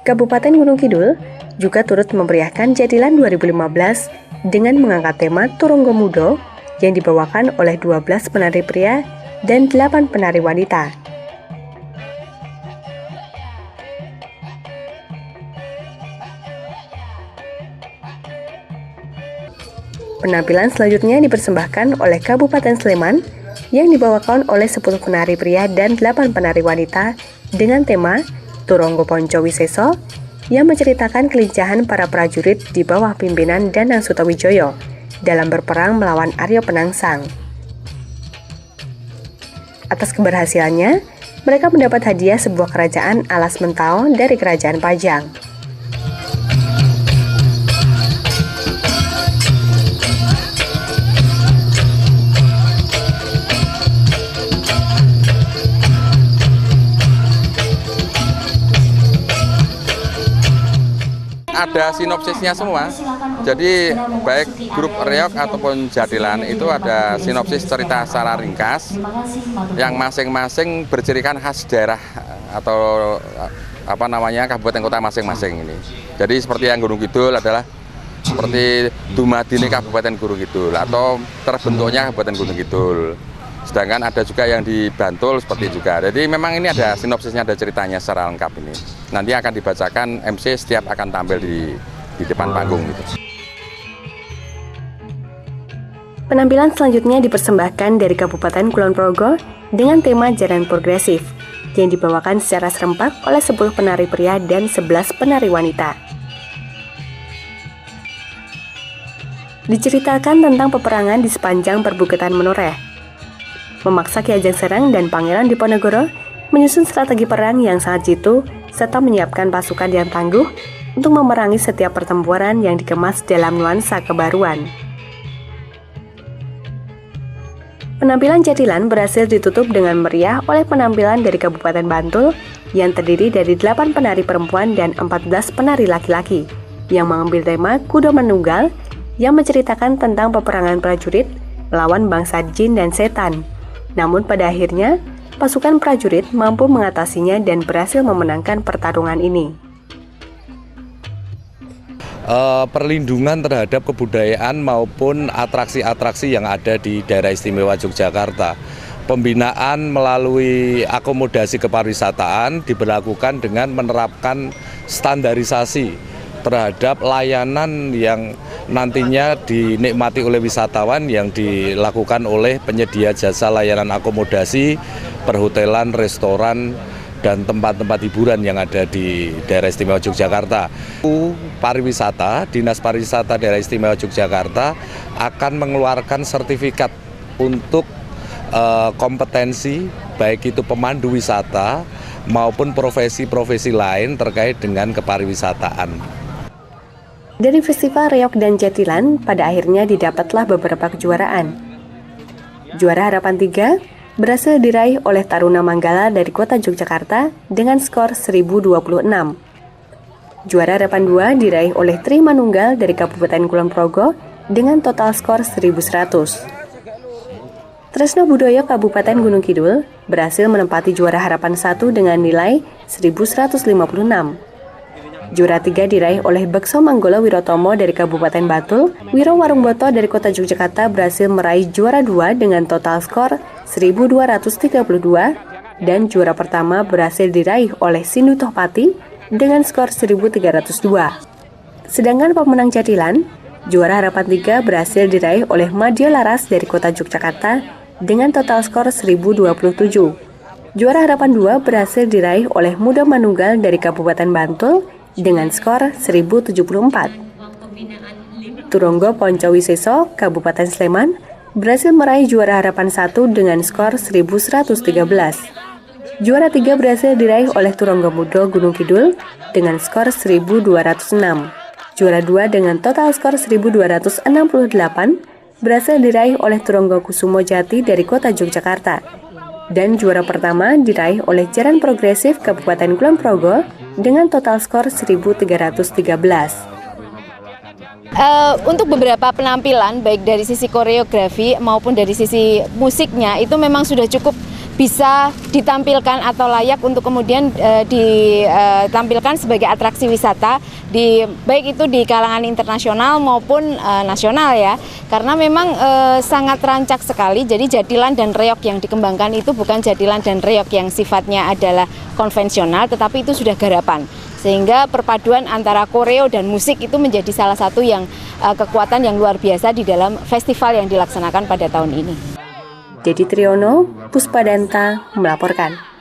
Kabupaten Gunung Kidul juga turut memeriahkan Jatilan 2015 dengan mengangkat tema Turunggo Mudo yang dibawakan oleh 12 penari pria dan 8 penari wanita. Penampilan selanjutnya dipersembahkan oleh Kabupaten Sleman yang dibawakan oleh 10 penari pria dan 8 penari wanita dengan tema Turunggo Ponco Wiseso yang menceritakan kelincahan para prajurit di bawah pimpinan Danang Sutawijoyo dalam berperang melawan Aryo Penangsang. Atas keberhasilannya, mereka mendapat hadiah sebuah kerajaan alas mentao dari Kerajaan Pajang. Ada sinopsisnya semua, jadi baik grup reog ataupun Jatilan itu ada sinopsis cerita secara ringkas yang masing-masing bercirikan khas daerah atau kabupaten kota masing-masing ini. Jadi seperti yang Gunung Kidul adalah seperti Dumadine Kabupaten Gunung Kidul atau terbentuknya Kabupaten Gunung Kidul. Sedangkan ada juga yang di Bantul seperti juga. Jadi memang ini ada sinopsisnya, ada ceritanya secara lengkap ini. Nanti akan dibacakan MC setiap akan tampil di depan panggung gitu. Penampilan selanjutnya dipersembahkan dari Kabupaten Kulon Progo dengan tema Jaran Progresif yang dibawakan secara serempak oleh 10 penari pria dan 11 penari wanita. Diceritakan tentang peperangan di sepanjang perbukitan Menoreh, memaksa Ki Ajeng Serang dan Pangeran Diponegoro menyusun strategi perang yang sangat jitu serta menyiapkan pasukan yang tangguh untuk memerangi setiap pertempuran yang dikemas dalam nuansa kebaruan. Penampilan Jatilan berhasil ditutup dengan meriah oleh penampilan dari Kabupaten Bantul yang terdiri dari 8 penari perempuan dan 14 penari laki-laki yang mengambil tema Kudo Manunggal yang menceritakan tentang peperangan prajurit melawan bangsa jin dan setan. Namun pada akhirnya, pasukan prajurit mampu mengatasinya dan berhasil memenangkan pertarungan ini. Perlindungan terhadap kebudayaan maupun atraksi-atraksi yang ada di daerah istimewa Yogyakarta. Pembinaan melalui akomodasi kepariwisataan diberlakukan dengan menerapkan standarisasi terhadap layanan yang nantinya dinikmati oleh wisatawan yang dilakukan oleh penyedia jasa layanan akomodasi, perhotelan, restoran, dan tempat-tempat hiburan yang ada di daerah istimewa Yogyakarta. Pariwisata, Dinas Pariwisata Daerah Istimewa Yogyakarta akan mengeluarkan sertifikat untuk kompetensi, baik itu pemandu wisata maupun profesi-profesi lain terkait dengan kepariwisataan. Dari Festival Reog dan Jatilan, pada akhirnya didapatlah beberapa kejuaraan. Juara Harapan 3 berhasil diraih oleh Taruna Manggala dari Kota Yogyakarta dengan skor 1026. Juara Harapan 2 diraih oleh Tri Manunggal dari Kabupaten Kulon Progo dengan total skor 1100. Tresno Budoyo Kabupaten Gunung Kidul berhasil menempati juara Harapan 1 dengan nilai 1156. Juara 3 diraih oleh Bekso Manggolo Wirotomo dari Kabupaten Bantul. Wiro Warungboto dari Kota Yogyakarta berhasil meraih juara 2 dengan total skor 1232 dan juara pertama berhasil diraih oleh Sindu Tohpati dengan skor 1302. Sedangkan pemenang Jatilan, juara Harapan 3 berhasil diraih oleh Madio Laras dari Kota Yogyakarta dengan total skor 1027. Juara Harapan 2 berhasil diraih oleh Muda Manunggal dari Kabupaten Bantul dengan skor 1074. Turunggo Ponco Wiseso, Kabupaten Sleman, berhasil meraih juara Harapan 1 dengan skor 1113. Juara 3 berhasil diraih oleh Turunggo Mudo Gunung Kidul dengan skor 1206. Juara 2 dengan total skor 1268 berhasil diraih oleh Turunggo Kusumo Jati dari Kota Yogyakarta. Dan juara pertama diraih oleh Jaran Progresif Kabupaten Kulon Progo dengan total skor 1313. Untuk beberapa penampilan baik dari sisi koreografi maupun dari sisi musiknya itu memang sudah cukup bisa ditampilkan atau layak untuk kemudian ditampilkan sebagai atraksi wisata baik itu di kalangan internasional maupun nasional ya, karena memang sangat rancak sekali. Jadi jadilan dan reog yang dikembangkan itu bukan jadilan dan reog yang sifatnya adalah konvensional, tetapi itu sudah garapan, sehingga perpaduan antara koreo dan musik itu menjadi salah satu yang kekuatan yang luar biasa di dalam festival yang dilaksanakan pada tahun ini. Dedi Triyono, Puspadanta melaporkan.